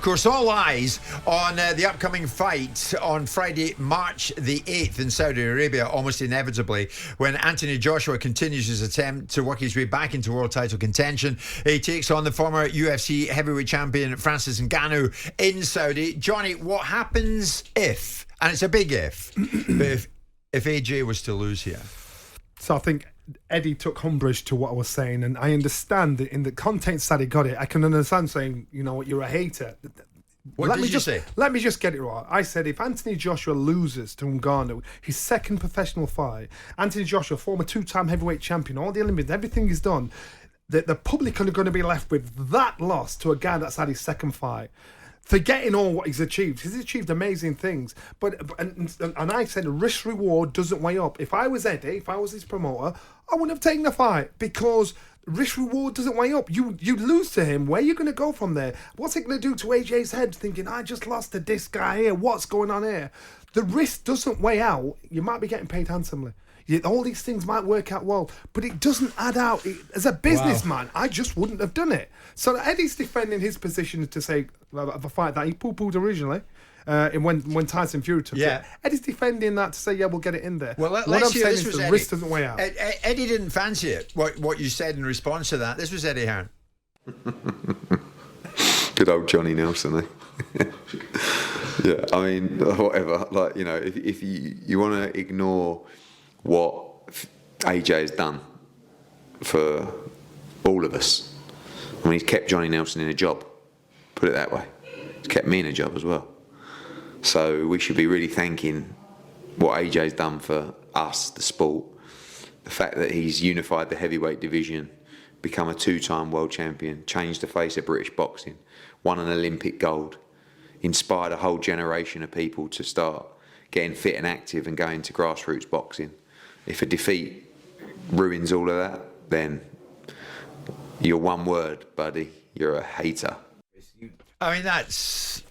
course, all eyes on the upcoming fight on Friday, March the 8th in Saudi Arabia, almost inevitably, when Anthony Joshua continues his attempt to work his way back into world title contention. He takes on the former UFC heavyweight champion Francis Ngannou in Saudi. Johnny, what happens if, and it's a big if, but if AJ was to lose here? So I think Eddie took umbrage to what I was saying, and I understand that in the context that he got it. I can understand saying, you know what, you're a hater. What did you say? Let me just get it right. I said if Anthony Joshua loses to Ngannou, his second professional fight, Anthony Joshua, former two-time heavyweight champion, all the Olympics, everything he's done, the public are going to be left with that loss to a guy that's had his second fight. Forgetting all what he's achieved amazing things. But I said risk reward doesn't weigh up. If I was Eddie, if I was his promoter, I wouldn't have taken the fight because risk reward doesn't weigh up. You lose to him. Where are you going to go from there? What's it going to do to AJ's head? Thinking I just lost to this guy here. What's going on here? The risk doesn't weigh out. You might be getting paid handsomely. All these things might work out well, but it doesn't add out. As a businessman, I just wouldn't have done it. So Eddie's defending his position to say of a fight that he poo-pooed originally when Tyson Fury took it. Eddie's defending that to say, yeah, we'll get it in there. Well, what I'm saying is the risk doesn't weigh out. Eddie didn't fancy it, what you said in response to that. This was Eddie Hearn. Good old Johnny Nelson, eh? Yeah, I mean, whatever. Like, you know, if you want to ignore what AJ has done for all of us. I mean, he's kept Johnny Nelson in a job, put it that way. He's kept me in a job as well. So we should be really thanking what AJ's done for us, the sport, the fact that he's unified the heavyweight division, become a two-time world champion, changed the face of British boxing, won an Olympic gold, inspired a whole generation of people to start getting fit and active and going to grassroots boxing. If a defeat ruins all of that, then you're one word, buddy. You're a hater. I mean, it's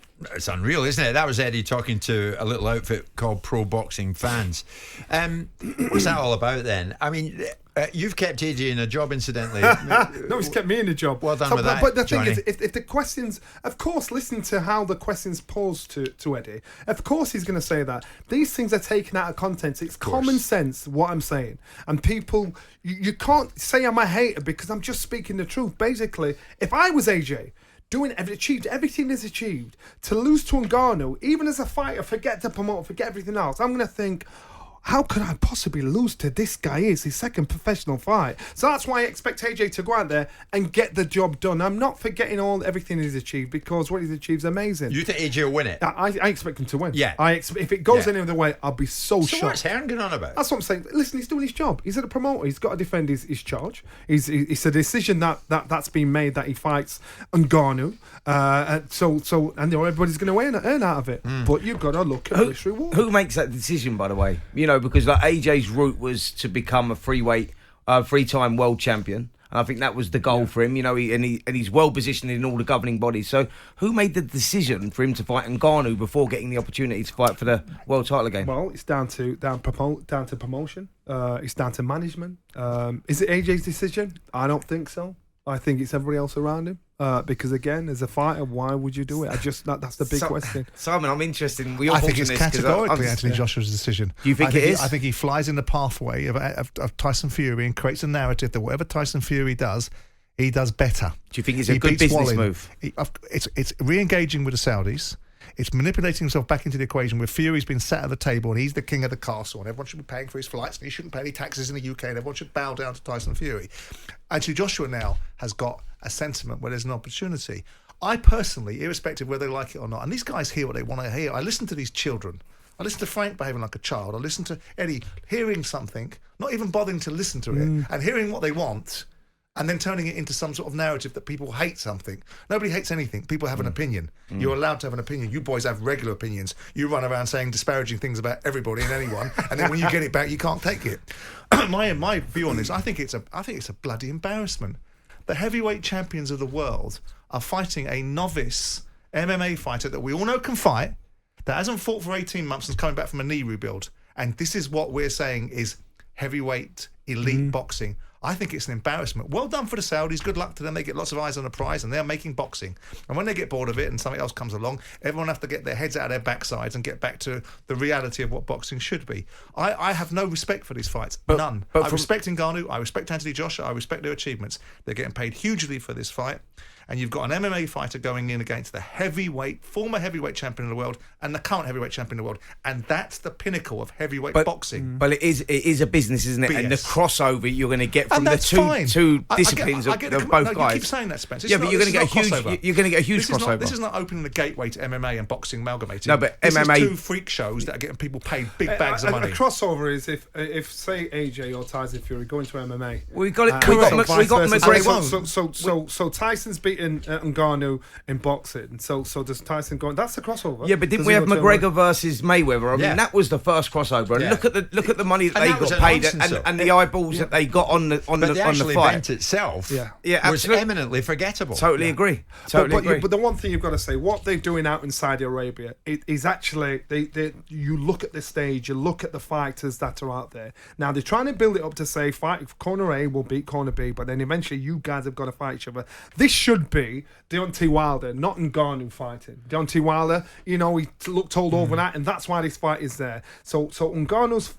unreal, isn't it? That was Eddie talking to a little outfit called Pro Boxing Fans. What's that all about then? I mean, you've kept AJ in a job, incidentally. No, he's kept me in a job. Well done with that, But the Johnny. thing is, if the questions, of course, listen to how the questions posed to Eddie. Of course he's going to say that. These things are taken out of context. It's common sense, what I'm saying. And people, you can't say I'm a hater because I'm just speaking the truth. Basically, if I was AJ, achieved everything he's achieved, to lose to Ngannou, even as a fighter, forget the promoter, forget everything else, I'm going to think, how could I possibly lose to this guy? It's his second professional fight. So that's why I expect AJ to go out there and get the job done. I'm not forgetting everything he's achieved because what he's achieved is amazing. You think AJ will win it? I expect him to win. Yeah. If it goes any other way, I'll be so shocked. So what's Hearn going on about? That's what I'm saying. Listen, he's doing his job. He's a promoter. He's got to defend his charge. It's a decision that's been made that he fights Ngannou. And everybody's going to earn out of it. But you've got to look at risk reward. Who makes that decision, by the way? You know, because like AJ's route was to become a three-time world champion. And I think that was the goal for him, you know, and he's well positioned in all the governing bodies. So who made the decision for him to fight Ngannou before getting the opportunity to fight for the world title again? Well, it's down to promotion. It's down to management. Is it AJ's decision? I don't think so. I think it's everybody else around him. Because again, as a fighter, why would you do it? That's the big question. Simon, I'm interested in I think it's categorically Anthony Joshua's decision. Do you think it is? I think he flies in the pathway of Tyson Fury and creates a narrative that whatever Tyson Fury does, he does better. Do you think it's a good business move? It's re-engaging with the Saudis. It's manipulating himself back into the equation where Fury's been sat at the table and he's the king of the castle and everyone should be paying for his flights and he shouldn't pay any taxes in the UK and everyone should bow down to Tyson Fury. Actually, Joshua now has got a sentiment where there's an opportunity. I personally, irrespective of whether they like it or not, and these guys hear what they want to hear. I listen to these children. I listen to Frank behaving like a child. I listen to Eddie hearing something, not even bothering to listen to it, and hearing what they want, and then turning it into some sort of narrative that people hate something. Nobody hates anything. People have an opinion. You're allowed to have an opinion. You boys have regular opinions. You run around saying disparaging things about everybody and anyone, and then when you get it back, you can't take it. My view on this, I think it's a bloody embarrassment. The heavyweight champions of the world are fighting a novice MMA fighter that we all know can fight, that hasn't fought for 18 months and is coming back from a knee rebuild. And this is what we're saying is heavyweight elite boxing. I think it's an embarrassment. Well done for the Saudis. Good luck to them. They get lots of eyes on the prize, and they're making boxing. And when they get bored of it and something else comes along, everyone have to get their heads out of their backsides and get back to the reality of what boxing should be. I have no respect for these fights. None. I respect Ngannou. I respect Anthony Joshua. I respect their achievements. They're getting paid hugely for this fight. And you've got an MMA fighter going in against the former heavyweight champion of the world and the current heavyweight champion of the world. And that's the pinnacle of heavyweight boxing. But it is a business, isn't it? BS. And the crossover you're going to get from And the that's two fine. disciplines I get of both no, guys. You keep saying that, Spence. But you're going to get a huge crossover. This is not opening the gateway to MMA and boxing amalgamating. No, but this MMA is two freak shows that are getting people paid big bags of money. A crossover is if say AJ or Tyson Fury go into MMA. We got it. We got McGregor. So Tyson's beaten Ngannou in boxing. So does Tyson go? That's the crossover. Yeah, but didn't we have McGregor versus Mayweather? I mean, that was the first crossover. And Yeah. look at the money that they that was got an paid nonsense, and the eyeballs that they got on the actual fight. event itself Yeah, was absolutely. eminently forgettable. Totally agree. But the one thing you've got to say, what they're doing out in Saudi Arabia is actually you look at the stage, you look at the fighters that are out there. Now they're trying to build it up to say corner A will beat corner B, but then eventually you guys have got to fight each other. This should be Deontay Wilder, not Ngannou fighting. Deontay Wilder, he looked all over that, and that's why this fight is there. So Ngannou's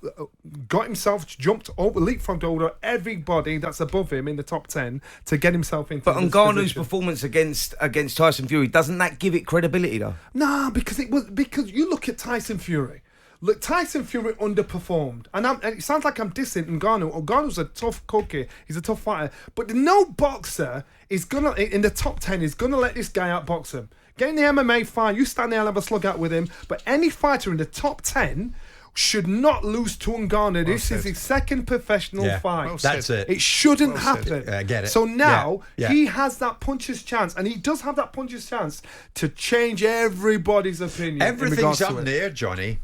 got himself leapfrogged over everybody that's above him in the top 10 to get himself into. But this Ngannou's position. performance against Tyson Fury, doesn't that give it credibility though? Nah, because you look at Tyson Fury. Look, Tyson Fury underperformed, and it sounds like I'm dissing Ngannou. Ngannou's a tough cookie. He's a tough fighter, but no boxer is gonna in the top 10 is gonna let this guy outbox him. Get in the MMA, fine. You stand there and have a slug out with him. But any fighter in the top 10 should not lose to Ngannou. This is his second professional fight. Well That's it. It shouldn't happen. I get it. So now Yeah. he has that puncher's chance, and he does have that puncher's chance to change everybody's opinion. in Everything's regards to up in the air, Johnny,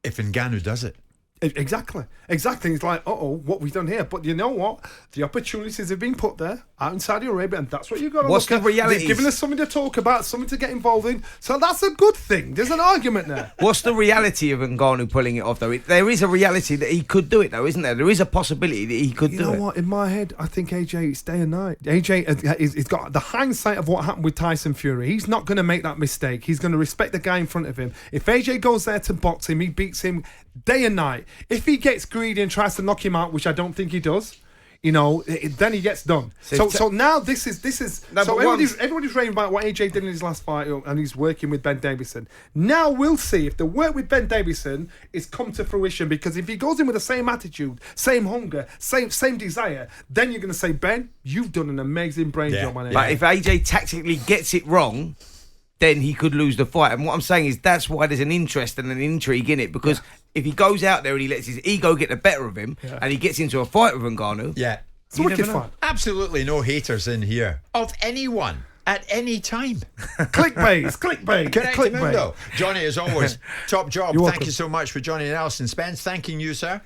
if Ngannou does it. Exactly. It's like, what we've done here. But you know what? The opportunities have been put there out in Saudi Arabia, and that's what you've got to What's look the at. reality? They've given us something to talk about, something to get involved in. So that's a good thing. There's an argument there. What's the reality of Ngannou pulling it off, though? There is a reality that he could do it, though, isn't there? There is a possibility that he could You do know it. what? In my head, I think AJ, it's day and night. AJ, he's got the hindsight of what happened with Tyson Fury. He's not going to make that mistake. He's going to respect the guy in front of him. If AJ goes there to box him, he beats him day and night. If he gets greedy and tries to knock him out, which I don't think he does, then he gets done. So now this is No, so but everybody's raving about what AJ did in his last fight, and he's working with Ben Davison. Now we'll see if the work with Ben Davison is come to fruition, because if he goes in with the same attitude, same hunger, same desire, then you're going to say, Ben, you've done an amazing brain job on it. But if AJ tactically gets it wrong, then he could lose the fight. And what I'm saying is that's why there's an interest and an intrigue in it, because if he goes out there and he lets his ego get the better of him and he gets into a fight with Ngannou, it's wicked fun. Absolutely no haters in here of anyone at any time. Clickbait. Correct, Mundo. Johnny, as always, top job. You're Thank welcome. you so much for joining Alison Spence. Thanking you, sir.